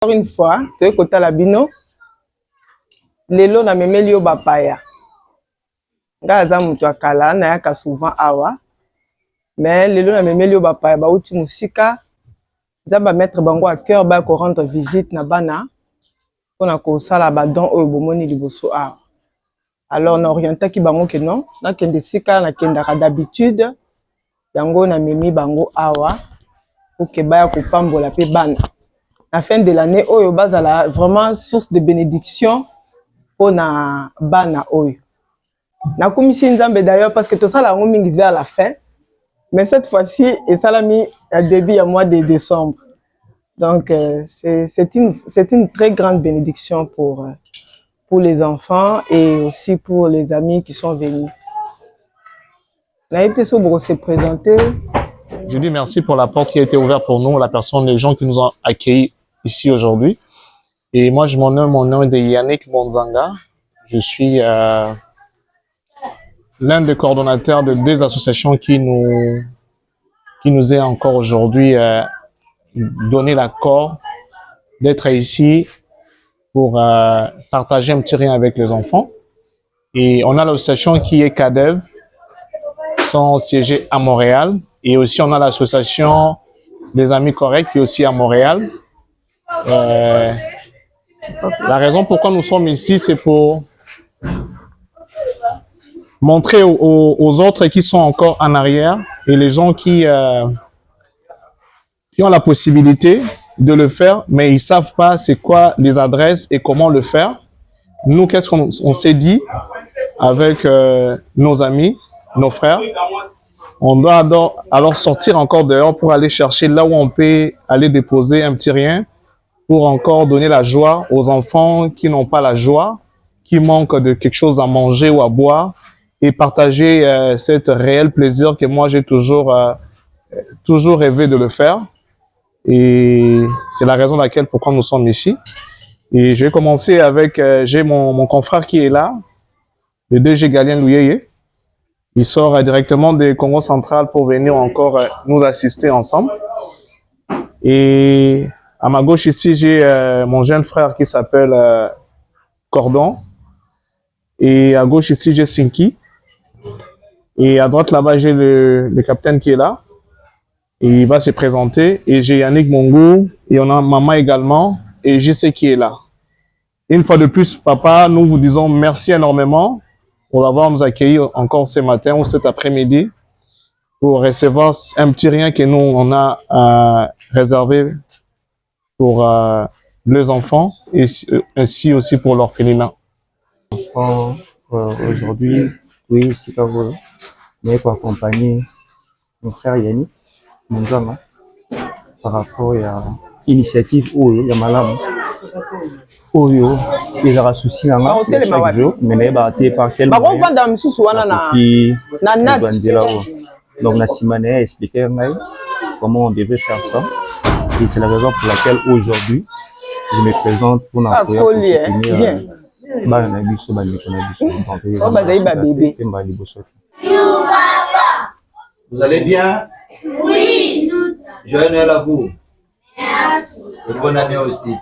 Encore une fois, tu es côté la bino. Lelo na memeli yo bapaya. Ngaza mutu akala na yaka souvent awa. Mais lelo na memeli yo bapaya ba uti musika. Nzamba mettre bango à cœur ba ko rendre visite na bana. Pona ko sala ba don oyo bomoni liboso awa. Alors na orientaki bango ke non, na kende sika na kendaka d'habitude. Yango na memi bango awa. Pour que baya ko pambola pe bana. La fin de l'année, oyo bazala vraiment source de bénédiction pour na bana oyo. Na komisi nzambe d'ailleurs parce que tout ça la mingi vers la fin. Mais cette fois-ci, et ça l'a mis à début à mois de décembre. Donc c'est une très grande bénédiction pour les enfants et aussi pour les amis qui sont venus. Na été sobre se présenter. Je dis merci pour la porte qui a été ouverte pour nous, la personne, les gens qui nous ont accueillis ici aujourd'hui. Et moi, mon nom est Yannick Monzanga. Je suis l'un des coordonnateurs de deux associations qui nous est encore aujourd'hui donné l'accord d'être ici pour partager un petit rien avec les enfants. Et on a l'association qui est CADEV, sont siégés à Montréal. Et aussi, on a l'association des Amis Corrects qui est aussi à Montréal. La raison pourquoi nous sommes ici, c'est pour montrer aux autres qui sont encore en arrière et les gens qui ont la possibilité de le faire, mais ils ne savent pas c'est quoi les adresses et comment le faire. Nous, qu'est-ce qu'on s'est dit avec nos amis, nos frères? On doit alors sortir encore dehors pour aller chercher là où on peut aller déposer un petit rien pour encore donner la joie aux enfants qui n'ont pas la joie, qui manquent de quelque chose à manger ou à boire et partager cet réel plaisir que moi j'ai toujours rêvé de le faire. Et c'est la raison laquelle pourquoi nous sommes ici. Et je vais commencer avec, j'ai mon confrère qui est là, le DG Galien Louyeye. Il sort directement du Congo central pour venir encore nous assister ensemble. Et à ma gauche ici, j'ai mon jeune frère qui s'appelle Cordon. Et à gauche ici, j'ai Sinki. Et à droite là-bas, j'ai le capitaine qui est là. Et il va se présenter. Et j'ai Yannick Mongou. Et on a maman également. Et JC qui est là. Une fois de plus, papa, nous vous disons merci énormément pour avoir nous accueillis encore ce matin ou cet après-midi pour recevoir un petit rien que nous, on a réservé pour les enfants et ainsi aussi pour l'orphelinat. Aujourd'hui, oui, ici, mais pour accompagner mon frère Yannick Monzanga par rapport à l'initiative Oyo Yamalam. Oyo, il y a un souci chaque jour, mais il va par quel moment donc Nassimane a expliqué comment on devait faire ça. Et c'est la raison pour laquelle aujourd'hui, je me présente pour Vous allez bien? Oui, nous. Joyeux Noël à vous. Merci. Et bonne année aussi.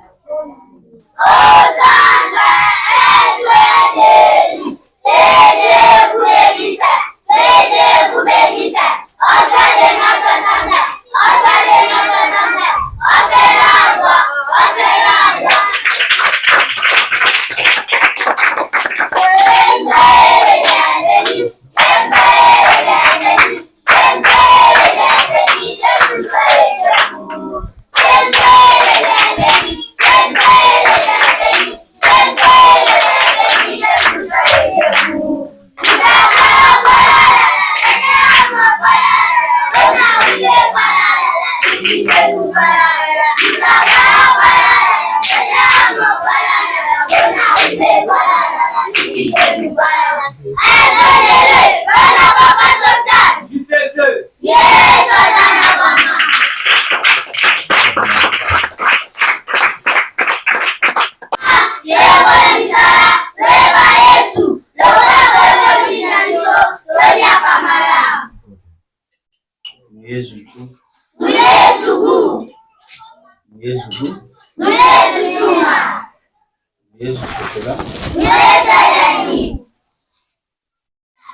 Yesu chokola.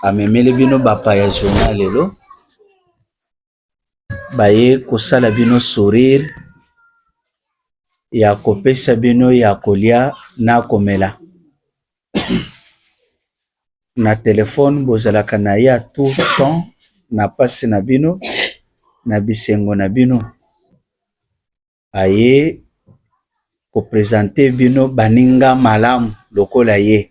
Amemeli bino bapa ya journal lelo. Baye kosala bino sourire. Ya kopesa bino ya kolia na komela. Na telefone bozalaka na ya tout temps na pasi na bino na bisengo na bino. Aye ko présenter bino baninga malamu lokola ye.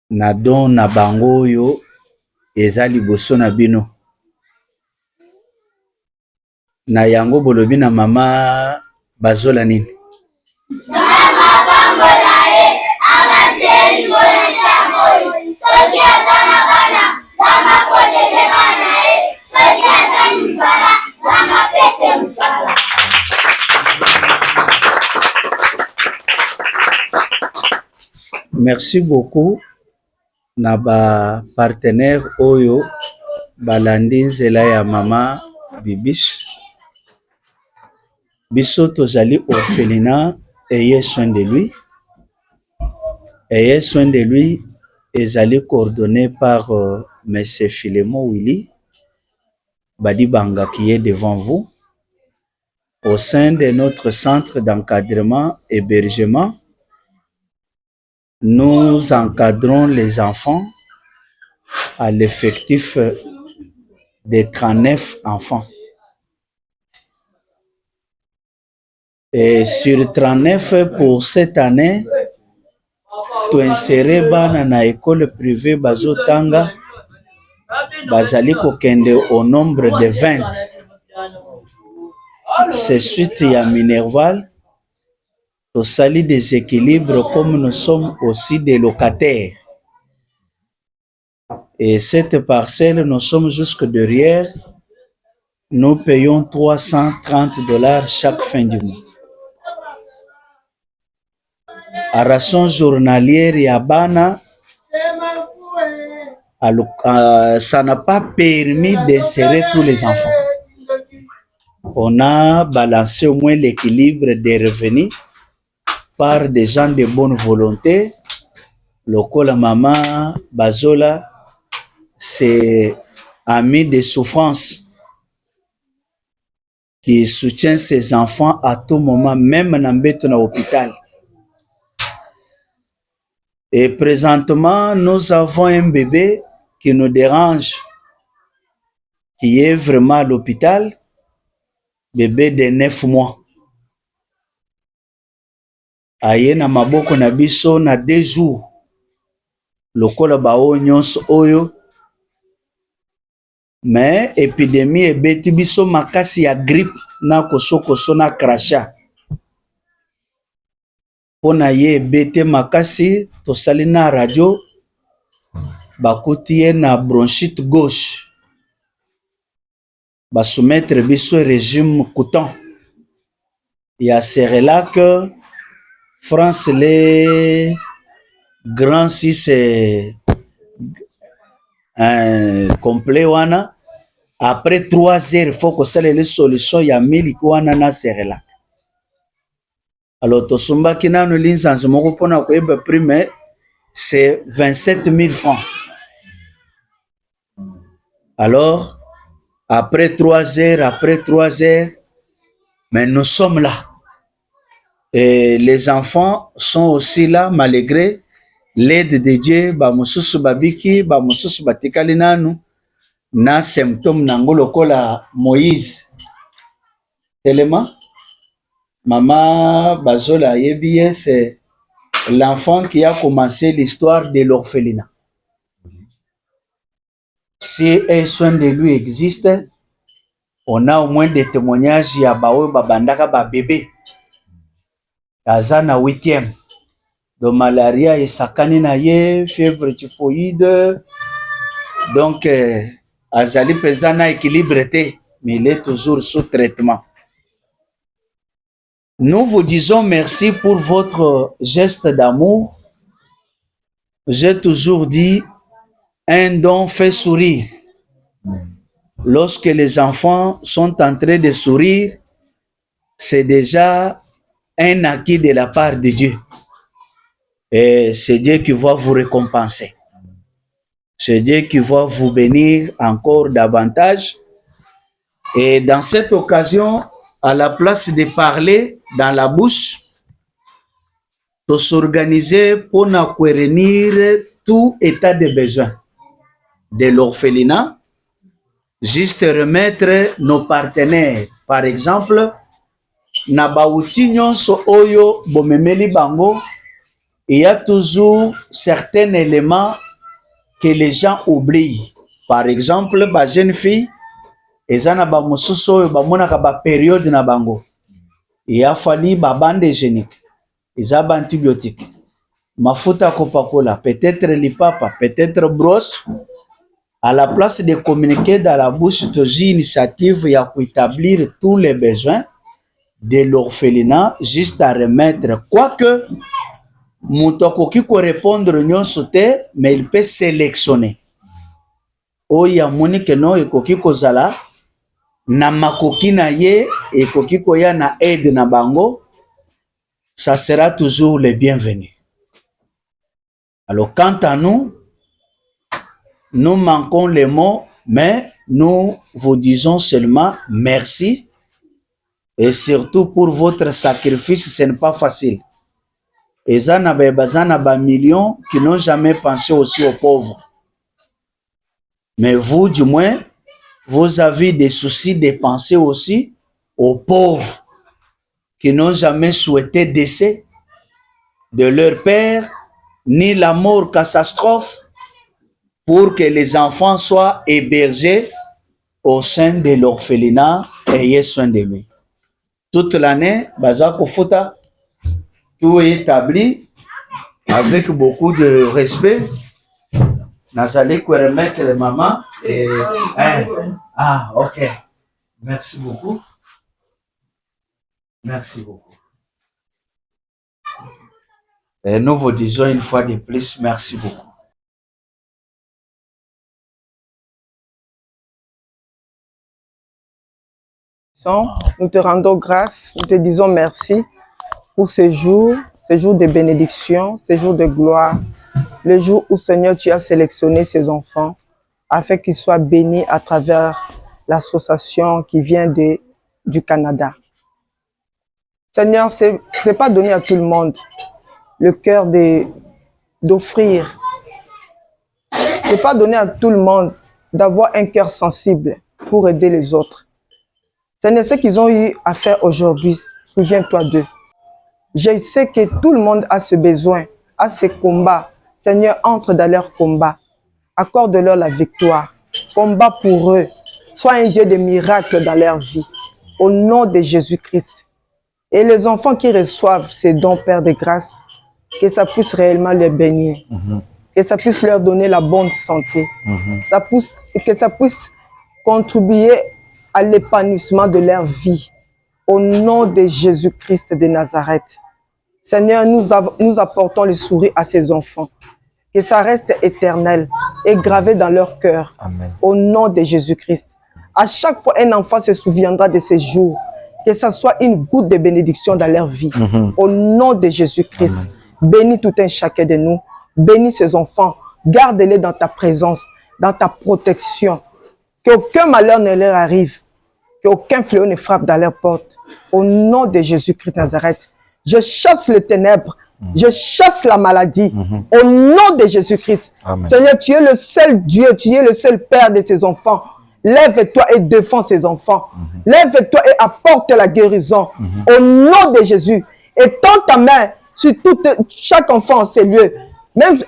Na don na bango yo eza liboso na bino. Na yango bolobi na mama bazola nini? Sama pambola e amaseli wona shamoy. Soki azana bana kama protéger bana e. Soki azana musala kama pese musala. Merci beaucoup na ba partenaire oyo balandi nzela ya mama Bibiche. Biso tozali orphelinat, ayez soin de lui. Ayez soin de lui ezali coordonné par Monsieur Philemon Willy Badibanga qui est devant vous. Au sein de notre centre d'encadrement et hébergement, nous encadrons les enfants à l'effectif de 39 enfants. Et sur 39 pour cette année, tu insérer bana na école privée bazotanga bazali kokende au nombre de 20. C'est suite ya Minerval, au sali des équilibres comme nous sommes aussi des locataires. Et cette parcelle, nous sommes jusque derrière, nous payons $330 chaque fin du mois. À ration journalière Yabana, ça n'a pas permis d'insérer tous les enfants. On a balancé au moins l'équilibre des revenus par des gens de bonne volonté. Lokola maman Bazola, c'est ami de souffrance qui soutient ses enfants à tout moment, même dans l'hôpital. Et présentement, nous avons un bébé qui nous dérange, qui est vraiment à l'hôpital, bébé de 9 mois. Aye na maboko na biso na 2 jours. Lokola bao nyonso oyo. Mais épidémie ebeti biso makasi ya grippe na koso na crachat. Pona ye ebete makasi tosali na radio bakuti ye na bronchite gauche. Ba soumettre biso régime coton. Ya Cerelac France les grands si c'est un complet wana après 3 heures il faut que ça les solutions ya miliki wana na Cerelac. Alors tosumba kinano linzanzo moko pona ko eba prime c'est 27 000 francs. Alors après 3 heures, mais nous sommes là. Et les enfants sont aussi là malgré l'aide de Dieu. Ba mususu babiki, ba mususu batikali nanu na symptôme nangolo kola Moïse. Tellement maman Bazola yebiye, c'est l'enfant qui a commencé l'histoire de l'orphelinat. Si un soin de lui existe, on a au moins des témoignages ya baoyo babandaka ba bébé. Azana 8e. De malaria et sakani na ye, fièvre typhoïde. Donc, azali pesana équilibré, mais il est toujours sous traitement. Nous vous disons merci pour votre geste d'amour. J'ai toujours dit, un don fait sourire. Lorsque les enfants sont en train de sourire, c'est déjà un acquis de la part de Dieu. Et c'est Dieu qui va vous récompenser. C'est Dieu qui va vous bénir encore davantage. Et dans cette occasion, à la place de parler dans la bouche, de s'organiser pour réunir tout état de besoin de l'orphelinat, juste remettre nos partenaires. Par exemple, na bauti nyonso oyo bomemeli bango, il y a toujours certains éléments que les gens oublient. Par exemple, ba jeune fille, ezana ba mosusu oyo bamonaka ba période na bango. Il a fallu ba bande hygiénique, eza ba antibiotique, mafuta kopakola, peut-être lipapa, peut-être brosse. À la place de communiquer dans la bouche, toujours initiative ya établir tous les besoins de l'orphelinat, juste à remettre, quoique Moutakoki ko répondre nyonso te, mais il peut sélectionner. Oya moni que non ekoki kozala na makoki na ye ekoki koya na aide na bango, ça sera toujours le bienvenu. Alors quant à nous, nous manquons les mots, mais nous vous disons seulement merci, et surtout pour votre sacrifice, ce n'est pas facile. Et ça n'a pas millions qui n'ont jamais pensé aussi aux pauvres. Mais vous, du moins, vous avez des soucis de penser aussi aux pauvres qui n'ont jamais souhaité décès de leur père, ni la mort catastrophe, pour que les enfants soient hébergés au sein de l'orphelinat et ayez soin de lui. Toute l'année, Bazako Fouta, tout est établi avec beaucoup de respect. Nazali ko remettre maman et ah ok, merci beaucoup, merci beaucoup. Et nous vous disons une fois de plus merci beaucoup. Nous te rendons grâce, nous te disons merci pour ces jours de bénédiction, ces jours de gloire, le jour où, Seigneur, tu as sélectionné ces enfants afin qu'ils soient bénis à travers l'association qui vient du Canada. Seigneur, c'est pas donné à tout le monde le cœur d'offrir. C'est pas donné à tout le monde d'avoir un cœur sensible pour aider les autres. Seigneur, ce qu'ils ont eu à faire aujourd'hui, souviens-toi d'eux. Je sais que tout le monde a ce besoin, a ce combat. Seigneur, entre dans leur combat. Accorde-leur la victoire. Combat pour eux. Sois un Dieu de miracles dans leur vie. Au nom de Jésus-Christ. Et les enfants qui reçoivent ces dons, Père de grâce, que ça puisse réellement les bénir. Que ça puisse leur donner la bonne santé. Que ça puisse contribuer à l'épanouissement de leur vie. Au nom de Jésus-Christ de Nazareth. Seigneur, nous apportons le sourire à ces enfants. Que ça reste éternel et gravé dans leur cœur. Amen. Au nom de Jésus-Christ. À chaque fois, un enfant se souviendra de ces jours. Que ça soit une goutte de bénédiction dans leur vie. Au nom de Jésus-Christ. Bénis tout un chacun de nous. Bénis ces enfants. Garde-les dans ta présence, dans ta protection. Qu'aucun malheur ne leur arrive. Qu'aucun fléau ne frappe dans leur porte. Au nom de Jésus-Christ de Nazareth. Je chasse le ténèbre. Je chasse la maladie. Au nom de Jésus-Christ. Seigneur, tu es le seul Dieu. Tu es le seul Père de ces enfants. Lève-toi et défends ces enfants. Lève-toi et apporte la guérison. Au nom de Jésus. Et tends ta main sur chaque enfant en ces lieux. Même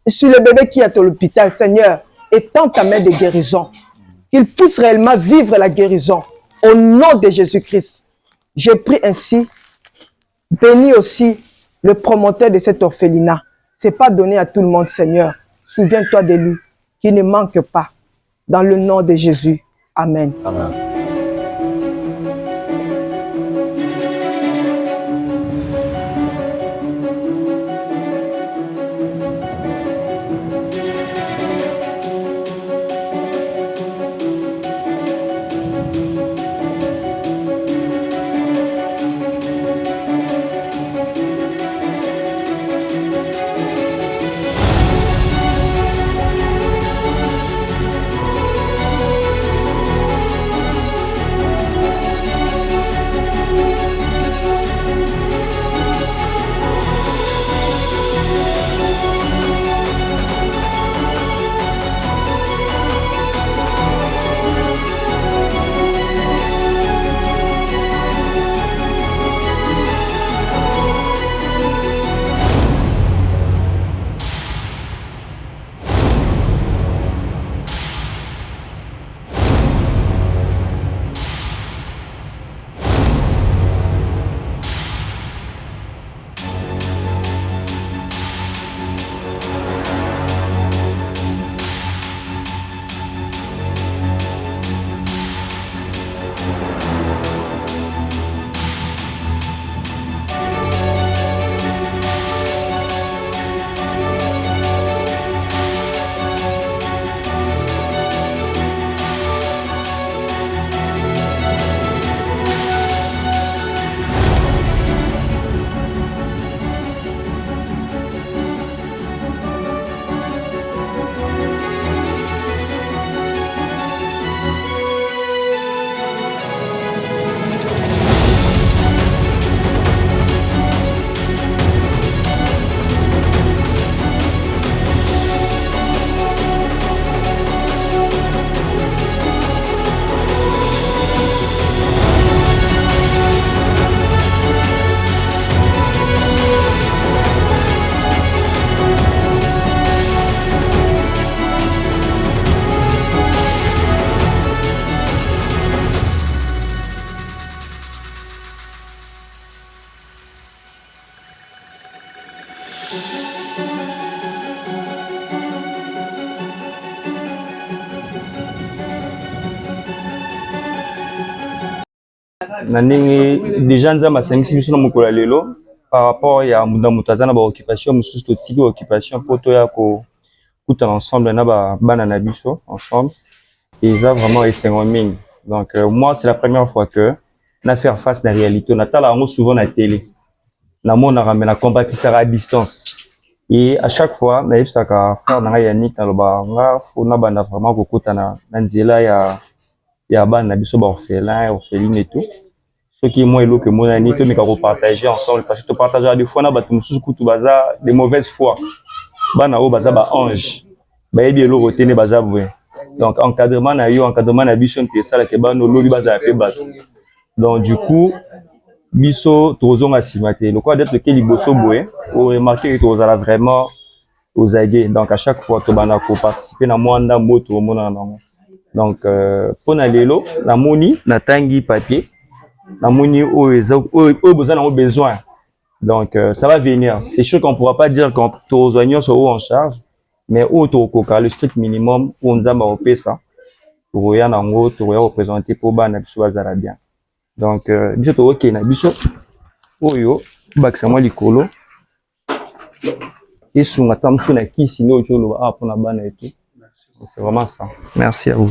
sur le bébé qui est à l'hôpital, Seigneur. Et tends ta main de guérison. Qu'il puisse réellement vivre la guérison. Au nom de Jésus-Christ. Je prie ainsi. Bénis aussi le promoteur de cet orphelinat. Ce n'est pas donné à tout le monde, Seigneur. Souviens-toi de lui, qui ne manque pas. Dans le nom de Jésus. Amen. Amen. déjà nous avons 5 6 na mokolo lelo par rapport ya mutazana ba occupation mususu to tiki occupation poto ya ko kuta ensemble na ba bana na biso ensemble et ça vraiment esengo mingi. Donc moi c'est la première fois que na faire face à la réalité on attend là souvent na télé na mona ramena combattre à distance et à chaque fois na yebisa ka frère na Yannick na loba nga fona banda vraiment ko kuta na nzela ya bana na biso ba orphelin orpheline et tout ce qui est moi et que moi ni to mais qu'on partager ensemble parce que to partager des fois na ba mususu kutu baza de mauvaise foi bana o baza ba ange ba yebi elo rotene baza bwe donc encadrement na biso nte sala ke ba no loli baza pe bato donc du coup biso tozonga simate le quoi d'être que liboso boye o remarquer que tozala vraiment aux aguets donc à chaque fois to bana ko participer na mwanda moto mona nango donc pour na lelo na moni na tangi papier na moni o besoin on besoin donc ça va venir c'est sûr qu'on pourra pas dire qu'on tous oignons sont en charge mais auto coca le strict minimum pour nzamba opesa pour ya nango to ya représenter pour bana biso bazala bien donc biso to OK na biso oyo bakisa moi likolo et sunga tamsu na kisi no jolo a pour na bana et tout c'est vraiment ça merci à vous.